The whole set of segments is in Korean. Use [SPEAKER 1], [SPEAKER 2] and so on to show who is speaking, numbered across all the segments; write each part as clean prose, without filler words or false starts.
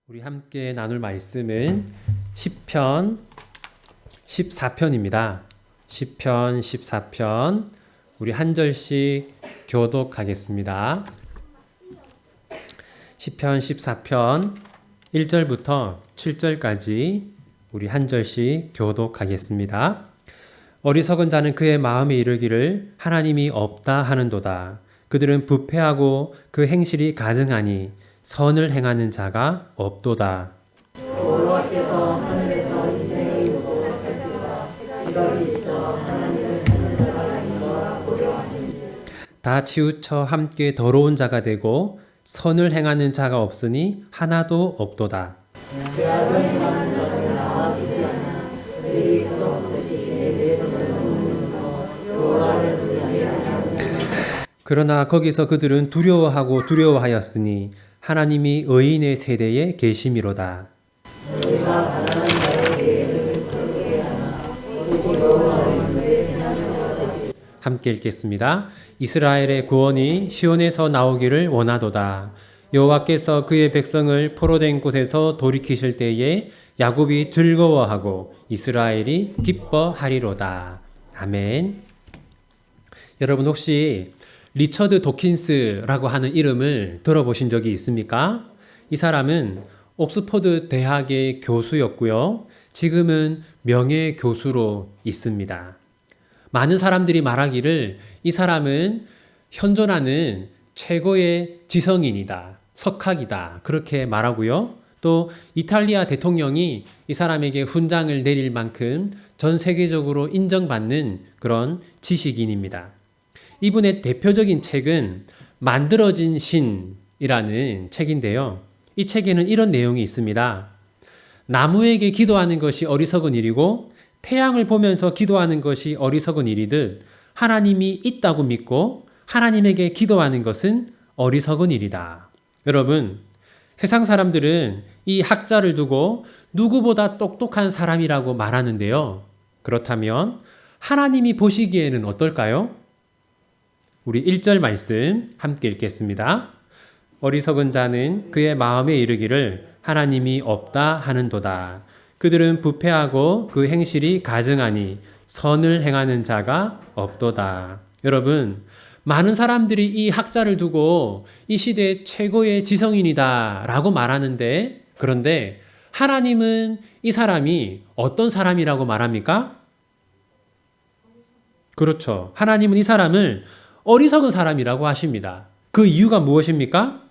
[SPEAKER 1] 우리 함께 나눌 말씀은 시편 14편입니다. 시편 14편 우리 한 절씩 교독하겠습니다. 시편 14편 1절부터 7절까지 우리 한 절씩 교독하겠습니다. 어리석은 자는 그의 마음에 이르기를 하나님이 없다 하는도다. 그들은 부패하고 그 행실이 가증하니 선을 행하는 자가 없도다.
[SPEAKER 2] 여호와께서 하늘에서 인생을 보호하셨도다. 지각이 있어 하나님을 찾는 자가 아닌가 고려하시니
[SPEAKER 1] 다 치우쳐 함께 더러운 자가 되고 선을 행하는 자가 없으니 하나도 없도다.
[SPEAKER 2] 죄악을 행하는 자들은 나와주지 않아. 그들이 그도 부르시기에 내 손을 넘으면서 여호와를 부르지 아니하고
[SPEAKER 1] 그러나 거기서 그들은 두려워하고 두려워하였으니 하나님이 의인의 세대에 계심이로다.
[SPEAKER 2] 너희가 바라는 자의 계획을 그르게 하나 오직 여호와의 눈에 피하는 자가 되시
[SPEAKER 1] 함께 읽겠습니다. 이스라엘의 구원이 시온에서 나오기를 원하도다. 여호와께서 그의 백성을 포로된 곳에서 돌이키실 때에 야곱이 즐거워하고 이스라엘이 기뻐하리로다. 아멘. 여러분 혹시 리처드 도킨스라고 하는 이름을 들어보신 적이 있습니까? 이 사람은 옥스퍼드 대학의 교수였고요. 지금은 명예교수로 있습니다. 많은 사람들이 말하기를 이 사람은 현존하는 최고의 지성인이다, 석학이다 그렇게 말하고요. 또 이탈리아 대통령이 이 사람에게 훈장을 내릴 만큼 전 세계적으로 인정받는 그런 지식인입니다. 이분의 대표적인 책은 만들어진 신이라는 책인데요. 이 책에는 이런 내용이 있습니다. 나무에게 기도하는 것이 어리석은 일이고 태양을 보면서 기도하는 것이 어리석은 일이듯 하나님이 있다고 믿고 하나님에게 기도하는 것은 어리석은 일이다. 여러분, 세상 사람들은 이 학자를 두고 누구보다 똑똑한 사람이라고 말하는데요. 그렇다면 하나님이 보시기에는 어떨까요? 우리 1절 말씀 함께 읽겠습니다. 어리석은 자는 그의 마음에 이르기를 하나님이 없다 하는도다. 그들은 부패하고 그 행실이 가증하니 선을 행하는 자가 없도다. 여러분, 많은 사람들이 이 학자를 두고 이 시대 최고의 지성인이다 라고 말하는데, 그런데 하나님은 이 사람이 어떤 사람이라고 말합니까? 그렇죠. 하나님은 이 사람을 어리석은 사람이라고 하십니다. 그 이유가 무엇입니까?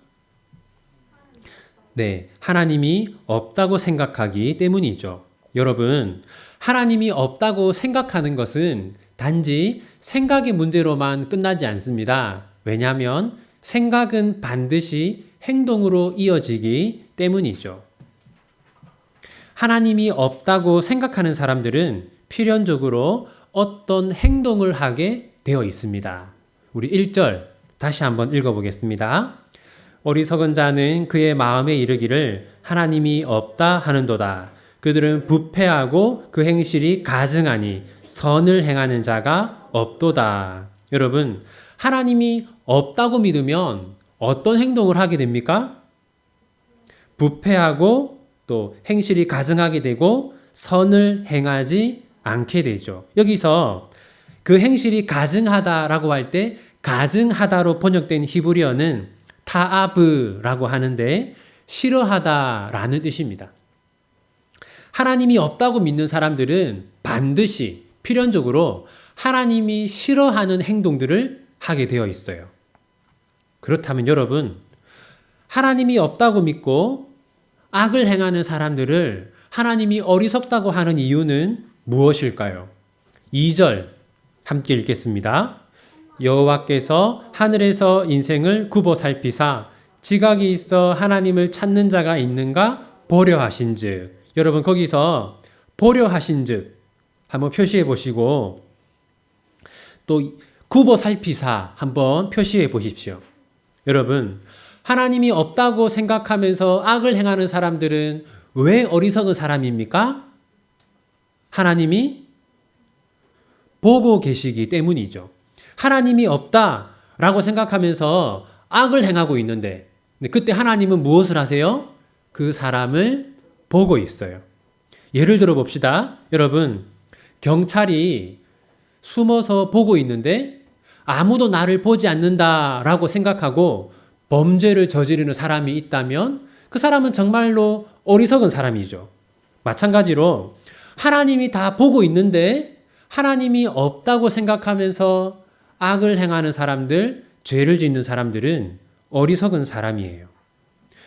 [SPEAKER 1] 네, 하나님이 없다고 생각하기 때문이죠. 여러분, 하나님이 없다고 생각하는 것은 단지 생각의 문제로만 끝나지 않습니다. 왜냐하면 생각은 반드시 행동으로 이어지기 때문이죠. 하나님이 없다고 생각하는 사람들은 필연적으로 어떤 행동을 하게 되어 있습니다. 우리 1절 다시 한번 읽어보겠습니다. 어리석은 자는 그의 마음에 이르기를 하나님이 없다 하는도다. 그들은 부패하고 그 행실이 가증하니 선을 행하는 자가 없도다. 여러분, 하나님이 없다고 믿으면 어떤 행동을 하게 됩니까? 부패하고 또 행실이 가증하게 되고 선을 행하지 않게 되죠. 여기서 그 행실이 가증하다라고 할 때 가증하다로 번역된 히브리어는 타아브라고 하는데 싫어하다라는 뜻입니다. 하나님이 없다고 믿는 사람들은 반드시 필연적으로 하나님이 싫어하는 행동들을 하게 되어 있어요. 그렇다면 여러분, 하나님이 없다고 믿고 악을 행하는 사람들을 하나님이 어리석다고 하는 이유는 무엇일까요? 2절 함께 읽겠습니다. 여호와께서 하늘에서 인생을 굽어 살피사 지각이 있어 하나님을 찾는 자가 있는가 보려 하신즉. 여러분, 거기서 보려 하신즉 한번 표시해 보시고 또 굽어 살피사 한번 표시해 보십시오. 여러분, 하나님이 없다고 생각하면서 악을 행하는 사람들은 왜 어리석은 사람입니까? 하나님이 보고 계시기 때문이죠. 하나님이 없다라고 생각하면서 악을 행하고 있는데 그때 하나님은 무엇을 하세요? 그 사람을 보고 있어요. 예를 들어 봅시다. 여러분, 경찰이 숨어서 보고 있는데 아무도 나를 보지 않는다라고 생각하고 범죄를 저지르는 사람이 있다면 그 사람은 정말로 어리석은 사람이죠. 마찬가지로 하나님이 다 보고 있는데 하나님이 없다고 생각하면서 악을 행하는 사람들, 죄를 짓는 사람들은 어리석은 사람이에요.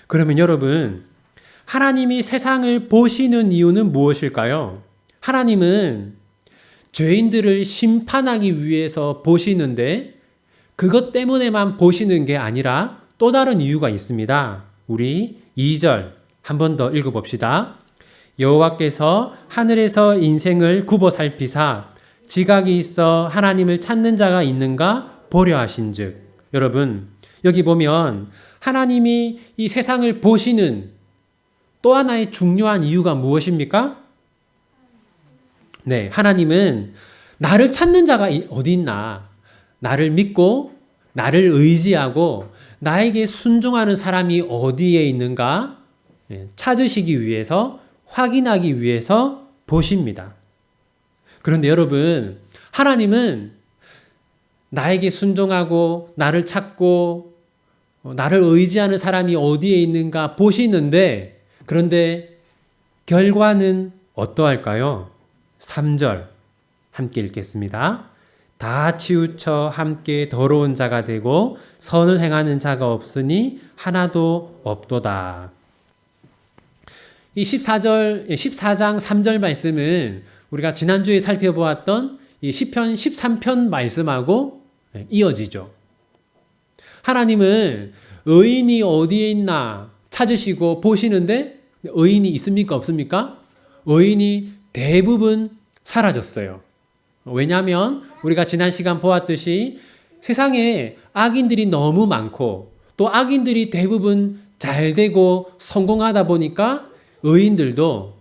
[SPEAKER 1] 그러면 여러분, 하나님이 세상을 보시는 이유는 무엇일까요? 하나님은 죄인들을 심판하기 위해서 보시는데 그것 때문에만 보시는 게 아니라 또 다른 이유가 있습니다. 우리 2절 한 번 더 읽어봅시다. 여호와께서 하늘에서 인생을 굽어 살피사 지각이 있어 하나님을 찾는 자가 있는가 보려 하신즉. 여러분, 여기 보면 하나님이 이 세상을 보시는 또 하나의 중요한 이유가 무엇입니까? 네, 하나님은 나를 찾는 자가 어디 있나? 나를 믿고 나를 의지하고 나에게 순종하는 사람이 어디에 있는가? 찾으시기 위해서, 확인하기 위해서 보십니다. 그런데 여러분, 하나님은 나에게 순종하고 나를 찾고 나를 의지하는 사람이 어디에 있는가 보시는데, 그런데 결과는 어떠할까요? 3절 함께 읽겠습니다. 다 치우쳐 함께 더러운 자가 되고 선을 행하는 자가 없으니 하나도 없도다. 이 14장 3절 말씀은 우리가 지난주에 살펴보았던 이 시편 13편 말씀하고 이어지죠. 하나님은 의인이 어디에 있나 찾으시고 보시는데 의인이 있습니까? 없습니까? 의인이 대부분 사라졌어요. 왜냐하면 우리가 지난 시간 보았듯이 세상에 악인들이 너무 많고 또 악인들이 대부분 잘 되고 성공하다 보니까 의인들도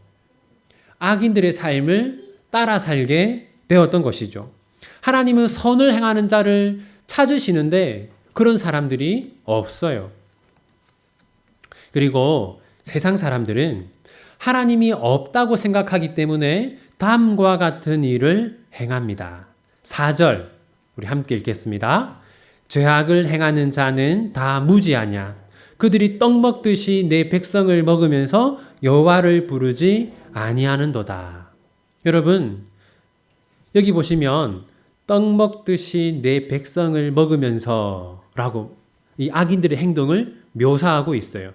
[SPEAKER 1] 악인들의 삶을 따라 살게 되었던 것이죠. 하나님은 선을 행하는 자를 찾으시는데 그런 사람들이 없어요. 그리고 세상 사람들은 하나님이 없다고 생각하기 때문에 다음과 같은 일을 행합니다. 4절 우리 함께 읽겠습니다. 죄악을 행하는 자는 다 무지하냐? 그들이 떡 먹듯이 내 백성을 먹으면서 여호와를 부르지 아니하는도다. 여러분, 여기 보시면 떡 먹듯이 내 백성을 먹으면서 라고 이 악인들의 행동을 묘사하고 있어요.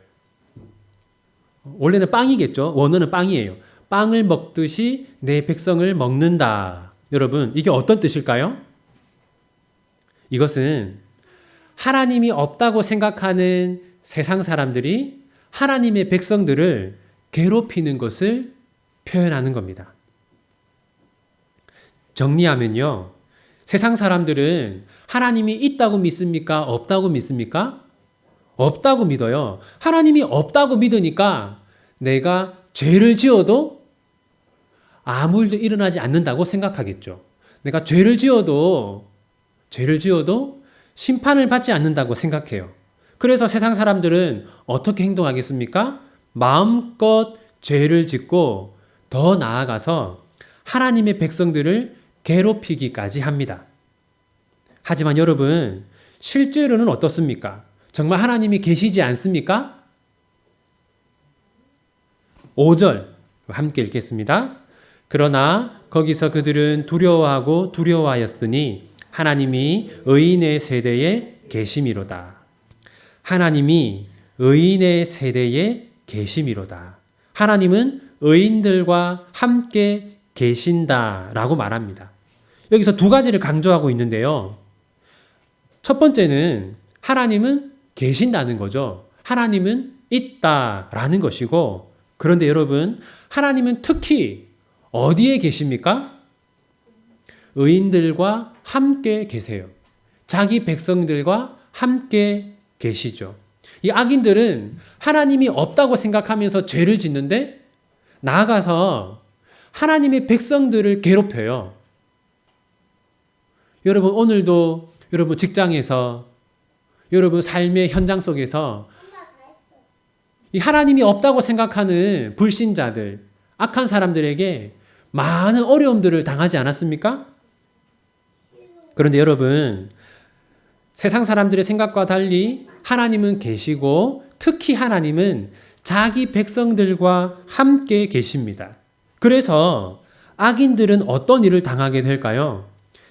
[SPEAKER 1] 원래는 빵이겠죠. 원어는 빵이에요. 빵을 먹듯이 내 백성을 먹는다. 여러분, 이게 어떤 뜻일까요? 이것은 하나님이 없다고 생각하는 세상 사람들이 하나님의 백성들을 괴롭히는 것을 표현하는 겁니다. 정리하면요, 세상 사람들은 하나님이 있다고 믿습니까? 없다고 믿습니까? 없다고 믿어요. 하나님이 없다고 믿으니까 내가 죄를 지어도 아무 일도 일어나지 않는다고 생각하겠죠. 내가 죄를 지어도 심판을 받지 않는다고 생각해요. 그래서 세상 사람들은 어떻게 행동하겠습니까? 마음껏 죄를 짓고 더 나아가서 하나님의 백성들을 괴롭히기까지 합니다. 하지만 여러분, 실제로는 어떻습니까? 정말 하나님이 계시지 않습니까? 5절 함께 읽겠습니다. 그러나 거기서 그들은 두려워하고 두려워하였으니 하나님이 의인의 세대에 계심이로다. 하나님이 의인의 세대에 계심이로다. 하나님은 의인들과 함께 계신다라고 말합니다. 여기서 두 가지를 강조하고 있는데요. 첫 번째는 하나님은 계신다는 거죠. 하나님은 있다라는 것이고, 그런데 여러분, 하나님은 특히 어디에 계십니까? 의인들과 함께 계세요. 자기 백성들과 함께 계시죠. 이 악인들은 하나님이 없다고 생각하면서 죄를 짓는데 나아가서 하나님의 백성들을 괴롭혀요. 여러분, 오늘도 여러분 직장에서, 여러분 삶의 현장 속에서 이 하나님이 없다고 생각하는 불신자들, 악한 사람들에게 많은 어려움들을 당하지 않았습니까? 그런데 여러분, 세상 사람들의 생각과 달리 하나님은 계시고 특히 하나님은 자기 백성들과 함께 계십니다. 그래서 악인들은 어떤 일을 당하게 될까요?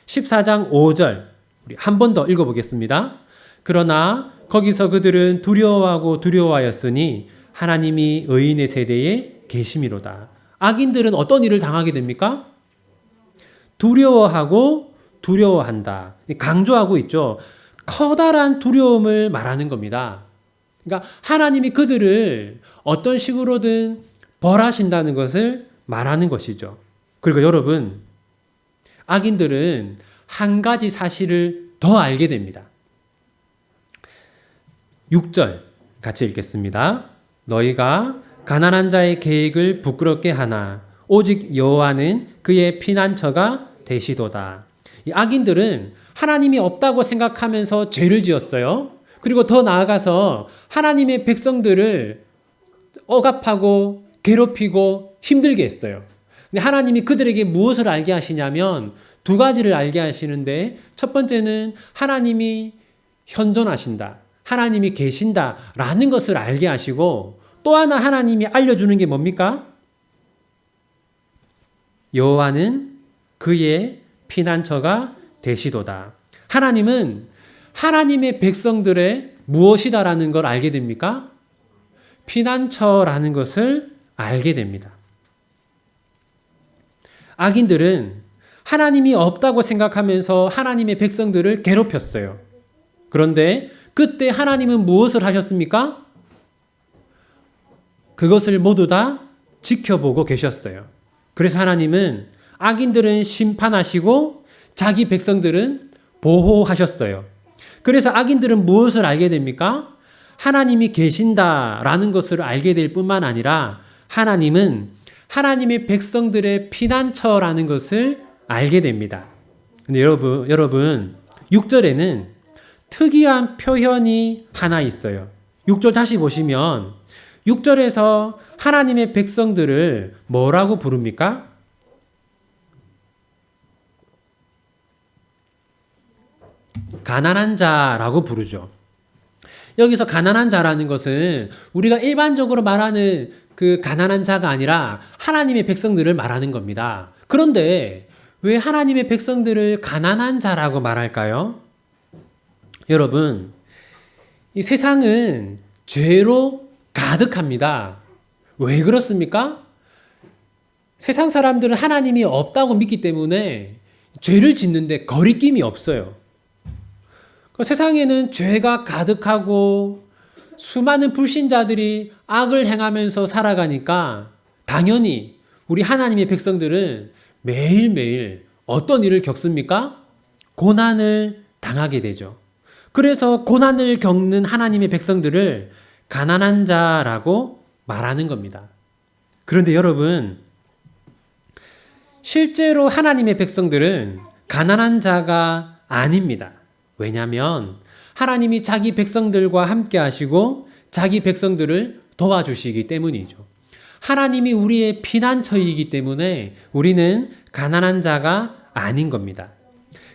[SPEAKER 1] 14장 5절 우리 한 번 더 읽어보겠습니다. 그러나 거기서 그들은 두려워하고 두려워하였으니 하나님이 의인의 세대에 계심이로다. 악인들은 어떤 일을 당하게 됩니까? 두려워하고 두려워한다. 강조하고 있죠. 커다란 두려움을 말하는 겁니다. 그러니까 하나님이 그들을 어떤 식으로든 벌하신다는 것을 말하는 것이죠. 그리고 여러분, 악인들은 한 가지 사실을 더 알게 됩니다. 6절 같이 읽겠습니다. 너희가 가난한 자의 계획을 부끄럽게 하나 오직 여호와는 그의 피난처가 되시도다. 이 악인들은 하나님이 없다고 생각하면서 죄를 지었어요. 그리고 더 나아가서 하나님의 백성들을 억압하고 괴롭히고 힘들게 했어요. 근데 하나님이 그들에게 무엇을 알게 하시냐면 두 가지를 알게 하시는데, 첫 번째는 하나님이 현존하신다, 하나님이 계신다라는 것을 알게 하시고, 또 하나 하나님이 알려주는 게 뭡니까? 여호와는 그의 피난처가 되시도다. 하나님은 하나님의 백성들의 무엇이다라는 걸 알게 됩니까? 피난처라는 것을 알게 됩니다. 악인들은 하나님이 없다고 생각하면서 하나님의 백성들을 괴롭혔어요. 그런데 그때 하나님은 무엇을 하셨습니까? 그것을 모두 다 지켜보고 계셨어요. 그래서 하나님은 악인들은 심판하시고 자기 백성들은 보호하셨어요. 그래서 악인들은 무엇을 알게 됩니까? 하나님이 계신다라는 것을 알게 될 뿐만 아니라 하나님은 하나님의 백성들의 피난처라는 것을 알게 됩니다. 근데 여러분 6절에는 특이한 표현이 하나 있어요. 6절 다시 보시면 6절에서 하나님의 백성들을 뭐라고 부릅니까? 가난한 자라고 부르죠. 여기서 가난한 자라는 것은 우리가 일반적으로 말하는 그 가난한 자가 아니라 하나님의 백성들을 말하는 겁니다. 그런데 왜 하나님의 백성들을 가난한 자라고 말할까요? 여러분, 이 세상은 죄로 가득합니다. 왜 그렇습니까? 세상 사람들은 하나님이 없다고 믿기 때문에 죄를 짓는데 거리낌이 없어요. 세상에는 죄가 가득하고 수많은 불신자들이 악을 행하면서 살아가니까 당연히 우리 하나님의 백성들은 매일매일 어떤 일을 겪습니까? 고난을 당하게 되죠. 그래서 고난을 겪는 하나님의 백성들을 가난한 자라고 말하는 겁니다. 그런데 여러분, 실제로 하나님의 백성들은 가난한 자가 아닙니다. 왜냐하면 하나님이 자기 백성들과 함께 하시고 자기 백성들을 도와주시기 때문이죠. 하나님이 우리의 피난처이기 때문에 우리는 가난한 자가 아닌 겁니다.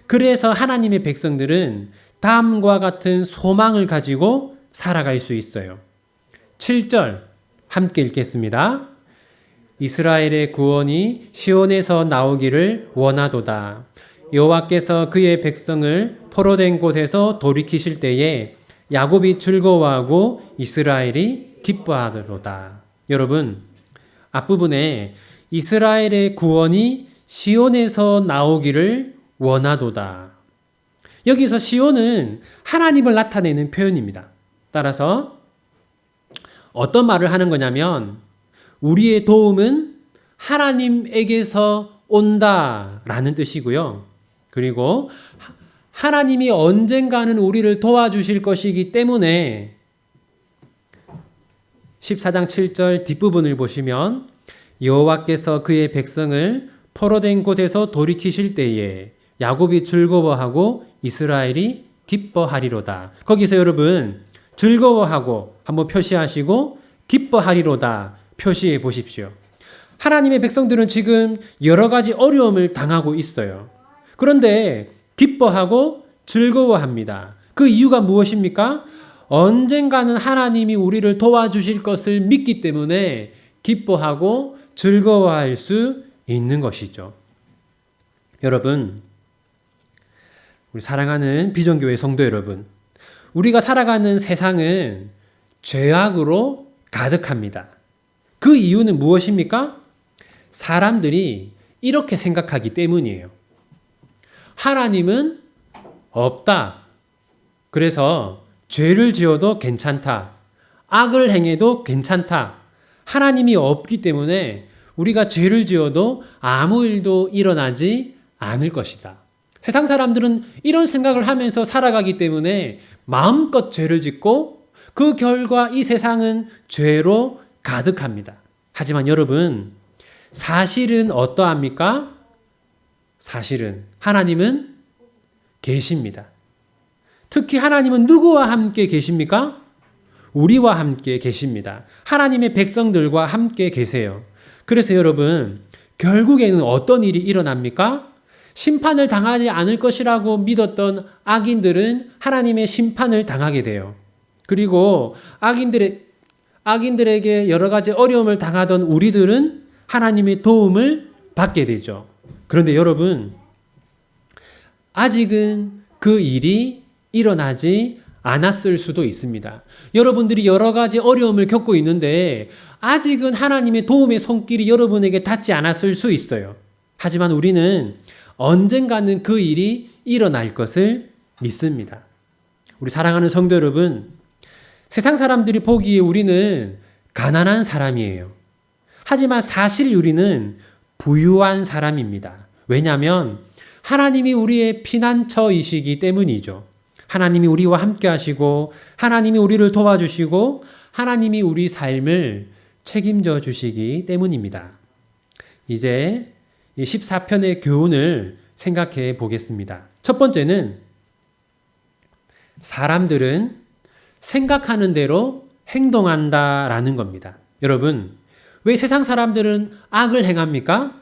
[SPEAKER 1] 그래서 하나님의 백성들은 다음과 같은 소망을 가지고 살아갈 수 있어요. 7절 함께 읽겠습니다. 이스라엘의 구원이 시온에서 나오기를 원하도다. 여호와께서 그의 백성을 포로된 곳에서 돌이키실 때에 야곱이 즐거워하고 이스라엘이 기뻐하도다. 여러분, 앞부분에 이스라엘의 구원이 시온에서 나오기를 원하도다. 여기서 시온은 하나님을 나타내는 표현입니다. 따라서 어떤 말을 하는 거냐면 우리의 도움은 하나님에게서 온다라는 뜻이고요. 그리고 하나님이 언젠가는 우리를 도와주실 것이기 때문에 14장 7절 뒷부분을 보시면 여호와께서 그의 백성을 포로된 곳에서 돌이키실 때에 야곱이 즐거워하고 이스라엘이 기뻐하리로다. 거기서 여러분 즐거워하고 한번 표시하시고 기뻐하리로다 표시해 보십시오. 하나님의 백성들은 지금 여러 가지 어려움을 당하고 있어요. 그런데 기뻐하고 즐거워합니다. 그 이유가 무엇입니까? 언젠가는 하나님이 우리를 도와주실 것을 믿기 때문에 기뻐하고 즐거워할 수 있는 것이죠. 여러분, 우리 사랑하는 비전교회 성도 여러분, 우리가 살아가는 세상은 죄악으로 가득합니다. 그 이유는 무엇입니까? 사람들이 이렇게 생각하기 때문이에요. 하나님은 없다. 그래서 죄를 지어도 괜찮다. 악을 행해도 괜찮다. 하나님이 없기 때문에 우리가 죄를 지어도 아무 일도 일어나지 않을 것이다. 세상 사람들은 이런 생각을 하면서 살아가기 때문에 마음껏 죄를 짓고 그 결과 이 세상은 죄로 가득합니다. 하지만 여러분, 사실은 어떠합니까? 사실은 하나님은 계십니다. 특히 하나님은 누구와 함께 계십니까? 우리와 함께 계십니다. 하나님의 백성들과 함께 계세요. 그래서 여러분, 결국에는 어떤 일이 일어납니까? 심판을 당하지 않을 것이라고 믿었던 악인들은 하나님의 심판을 당하게 돼요. 그리고 악인들에게 여러 가지 어려움을 당하던 우리들은 하나님의 도움을 받게 되죠. 그런데 여러분, 아직은 그 일이 일어나지 않았을 수도 있습니다. 여러분들이 여러 가지 어려움을 겪고 있는데 아직은 하나님의 도움의 손길이 여러분에게 닿지 않았을 수 있어요. 하지만 우리는 언젠가는 그 일이 일어날 것을 믿습니다. 우리 사랑하는 성도 여러분, 세상 사람들이 보기에 우리는 가난한 사람이에요. 하지만 사실 우리는 부유한 사람입니다. 왜냐하면 하나님이 우리의 피난처이시기 때문이죠. 하나님이 우리와 함께 하시고 하나님이 우리를 도와주시고 하나님이 우리 삶을 책임져 주시기 때문입니다. 이제 이 14편의 교훈을 생각해 보겠습니다. 첫 번째는 사람들은 생각하는 대로 행동한다라는 겁니다. 여러분, 왜 세상 사람들은 악을 행합니까?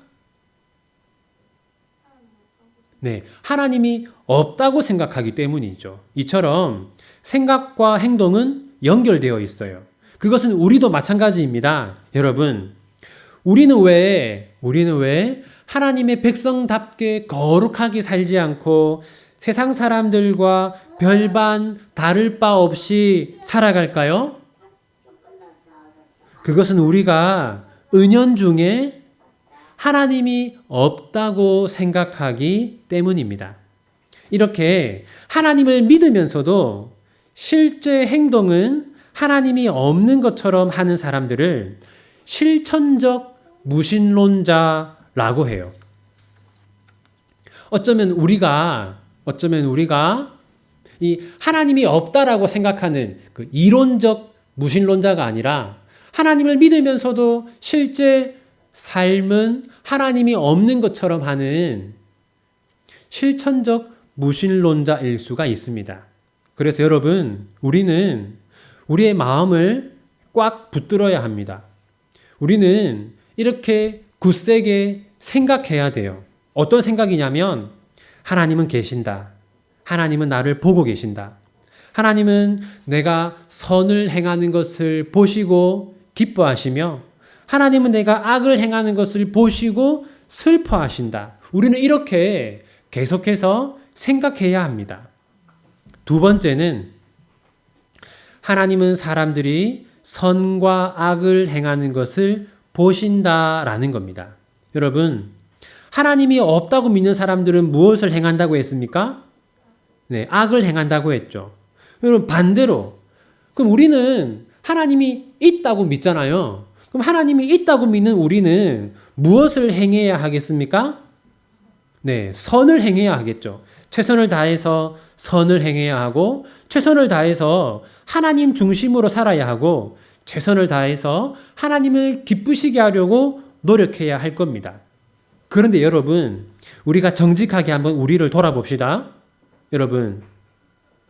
[SPEAKER 1] 네, 하나님이 없다고 생각하기 때문이죠. 이처럼 생각과 행동은 연결되어 있어요. 그것은 우리도 마찬가지입니다. 여러분, 우리는 왜 하나님의 백성답게 거룩하게 살지 않고 세상 사람들과 별반 다를 바 없이 살아갈까요? 그것은 우리가 은연중에 하나님이 없다고 생각하기 때문입니다. 이렇게 하나님을 믿으면서도 실제 행동은 하나님이 없는 것처럼 하는 사람들을 실천적 무신론자라고 해요. 어쩌면 우리가 이 하나님이 없다라고 생각하는 그 이론적 무신론자가 아니라 하나님을 믿으면서도 실제 삶은 하나님이 없는 것처럼 하는 실천적 무신론자일 수가 있습니다. 그래서 여러분, 우리는 우리의 마음을 꽉 붙들어야 합니다. 우리는 이렇게 굳세게 생각해야 돼요. 어떤 생각이냐면 하나님은 계신다. 하나님은 나를 보고 계신다. 하나님은 내가 선을 행하는 것을 보시고 기뻐하시며 하나님은 내가 악을 행하는 것을 보시고 슬퍼하신다. 우리는 이렇게 계속해서 생각해야 합니다. 두 번째는 하나님은 사람들이 선과 악을 행하는 것을 보신다라는 겁니다. 여러분, 하나님이 없다고 믿는 사람들은 무엇을 행한다고 했습니까? 네, 악을 행한다고 했죠. 여러분, 반대로 그럼 우리는 하나님이 있다고 믿잖아요. 그럼 하나님이 있다고 믿는 우리는 무엇을 행해야 하겠습니까? 네, 선을 행해야 하겠죠. 최선을 다해서 선을 행해야 하고 최선을 다해서 하나님 중심으로 살아야 하고 최선을 다해서 하나님을 기쁘시게 하려고 노력해야 할 겁니다. 그런데 여러분, 우리가 정직하게 한번 우리를 돌아봅시다. 여러분,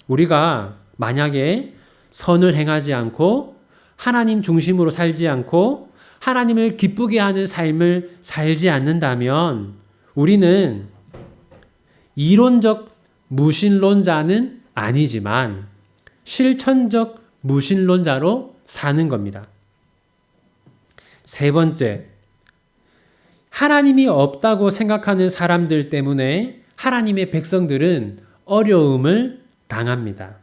[SPEAKER 1] 우리가 만약에 선을 행하지 않고 하나님 중심으로 살지 않고 하나님을 기쁘게 하는 삶을 살지 않는다면 우리는 이론적 무신론자는 아니지만 실천적 무신론자로 사는 겁니다. 세 번째, 하나님이 없다고 생각하는 사람들 때문에 하나님의 백성들은 어려움을 당합니다.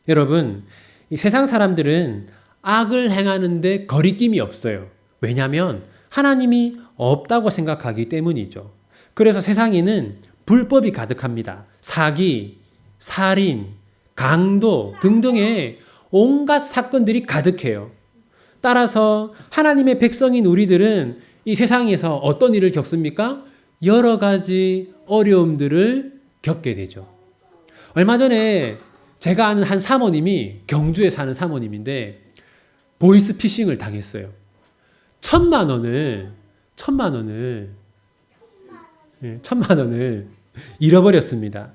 [SPEAKER 1] 여러분, 이 세상 사람들은 악을 행하는데 거리낌이 없어요. 왜냐하면 하나님이 없다고 생각하기 때문이죠. 그래서 세상에는 불법이 가득합니다. 사기, 살인, 강도 등등의 온갖 사건들이 가득해요. 따라서 하나님의 백성인 우리들은 이 세상에서 어떤 일을 겪습니까? 여러 가지 어려움들을 겪게 되죠. 얼마 전에 제가 아는 한 사모님이 경주에 사는 사모님인데 보이스피싱을 당했어요. 1,000만 원을 잃어버렸습니다.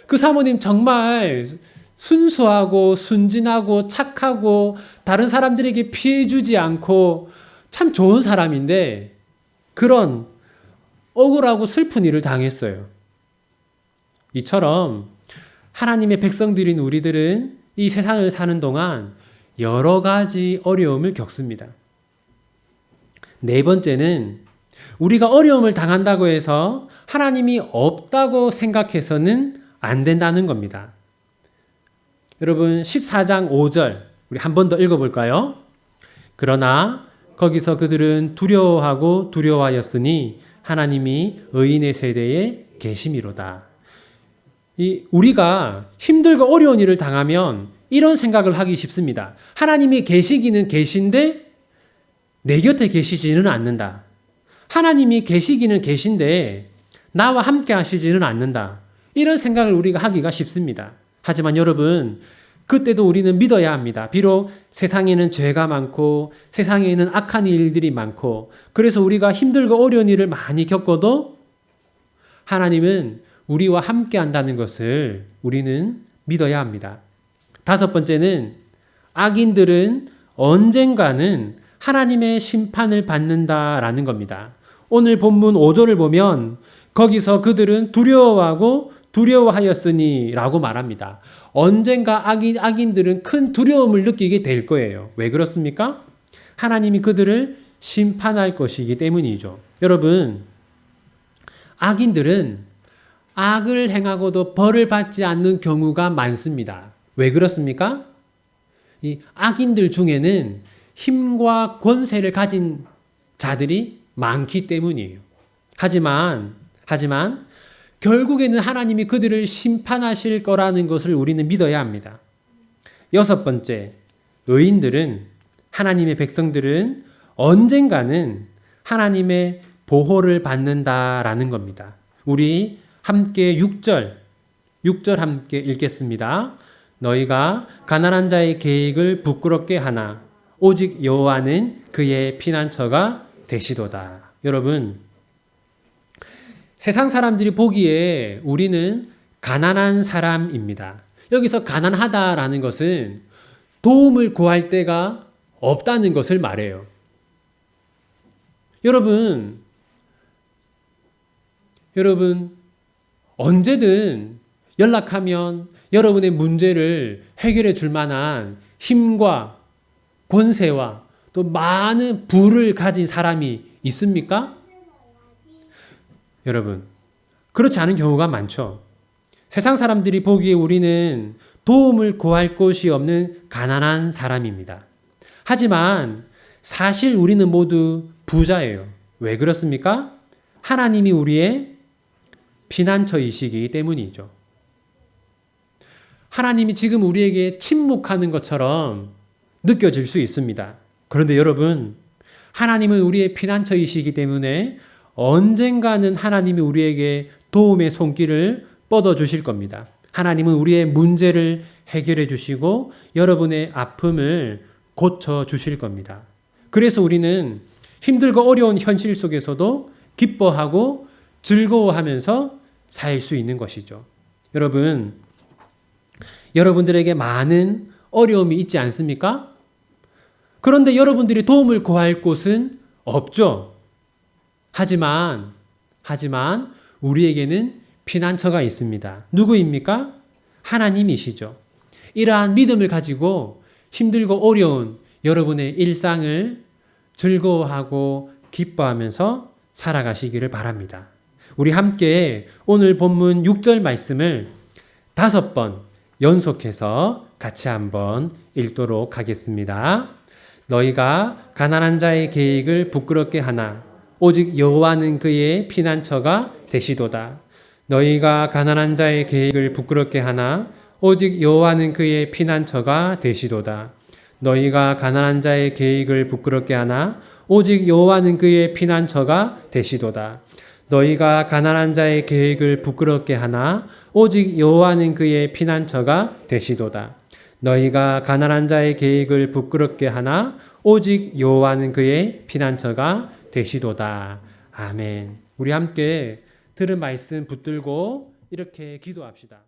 [SPEAKER 1] 그 사모님 정말 순수하고 순진하고 착하고 다른 사람들에게 피해 주지 않고 참 좋은 사람인데 그런 억울하고 슬픈 일을 당했어요. 이처럼 하나님의 백성들인 우리들은 이 세상을 사는 동안 여러 가지 어려움을 겪습니다. 네 번째는 우리가 어려움을 당한다고 해서 하나님이 없다고 생각해서는 안 된다는 겁니다. 여러분 14장 5절 우리 한 번 더 읽어볼까요? 그러나 거기서 그들은 두려워하고 두려워하였으니 하나님이 의인의 세대에 계심이로다. 우리가 힘들고 어려운 일을 당하면 이런 생각을 하기 쉽습니다. 하나님이 계시기는 계신데 내 곁에 계시지는 않는다. 하나님이 계시기는 계신데 나와 함께 하시지는 않는다. 이런 생각을 우리가 하기가 쉽습니다. 하지만 여러분, 그때도 우리는 믿어야 합니다. 비록 세상에는 죄가 많고 세상에는 악한 일들이 많고 그래서 우리가 힘들고 어려운 일을 많이 겪어도 하나님은 우리와 함께 한다는 것을 우리는 믿어야 합니다. 다섯 번째는 악인들은 언젠가는 하나님의 심판을 받는다라는 겁니다. 오늘 본문 5절을 보면 거기서 그들은 두려워하고 두려워하였으니 라고 말합니다. 언젠가 악인들은 큰 두려움을 느끼게 될 거예요. 왜 그렇습니까? 하나님이 그들을 심판할 것이기 때문이죠. 여러분, 악인들은 악을 행하고도 벌을 받지 않는 경우가 많습니다. 왜 그렇습니까? 이 악인들 중에는 힘과 권세를 가진 자들이 많기 때문이에요. 하지만 결국에는 하나님이 그들을 심판하실 거라는 것을 우리는 믿어야 합니다. 여섯 번째, 의인들은 하나님의 백성들은 언젠가는 하나님의 보호를 받는다라는 겁니다. 우리 함께 6절 함께 읽겠습니다. 너희가 가난한 자의 계획을 부끄럽게 하나 오직 여호와는 그의 피난처가 되시도다. 여러분, 세상 사람들이 보기에 우리는 가난한 사람입니다. 여기서 가난하다라는 것은 도움을 구할 데가 없다는 것을 말해요. 여러분, 언제든 연락하면 여러분의 문제를 해결해 줄 만한 힘과 권세와 또 많은 부를 가진 사람이 있습니까? 여러분, 그렇지 않은 경우가 많죠. 세상 사람들이 보기에 우리는 도움을 구할 곳이 없는 가난한 사람입니다. 하지만 사실 우리는 모두 부자예요. 왜 그렇습니까? 하나님이 우리의 피난처이시기 때문이죠. 하나님이 지금 우리에게 침묵하는 것처럼 느껴질 수 있습니다. 그런데 여러분, 하나님은 우리의 피난처이시기 때문에 언젠가는 하나님이 우리에게 도움의 손길을 뻗어주실 겁니다. 하나님은 우리의 문제를 해결해 주시고 여러분의 아픔을 고쳐주실 겁니다. 그래서 우리는 힘들고 어려운 현실 속에서도 기뻐하고 즐거워하면서 살 수 있는 것이죠. 여러분, 여러분들에게 많은 어려움이 있지 않습니까? 그런데 여러분들이 도움을 구할 곳은 없죠. 하지만 우리에게는 피난처가 있습니다. 누구입니까? 하나님이시죠. 이러한 믿음을 가지고 힘들고 어려운 여러분의 일상을 즐거워하고 기뻐하면서 살아가시기를 바랍니다. 우리 함께 오늘 본문 6절 말씀을 5번 연속해서 같이 한번 읽도록 하겠습니다. 너희가 가난한 자의 계획을 부끄럽게 하나 오직 여호와는 그의 피난처가 되시도다. 너희가 가난한 자의 계획을 부끄럽게 하나 오직 여호와는 그의 피난처가 되시도다. 너희가 가난한 자의 계획을 부끄럽게 하나 오직 여호와는 그의 피난처가 되시도다. 너희가 가난한 자의 계획을 부끄럽게 하나 오직 여호와는 그의 피난처가 되시도다. 너희가 가난한 자의 계획을 부끄럽게 하나 오직 여호와는 그의 피난처가 되시도다. 아멘. 우리 함께 들은 말씀 붙들고 이렇게 기도합시다.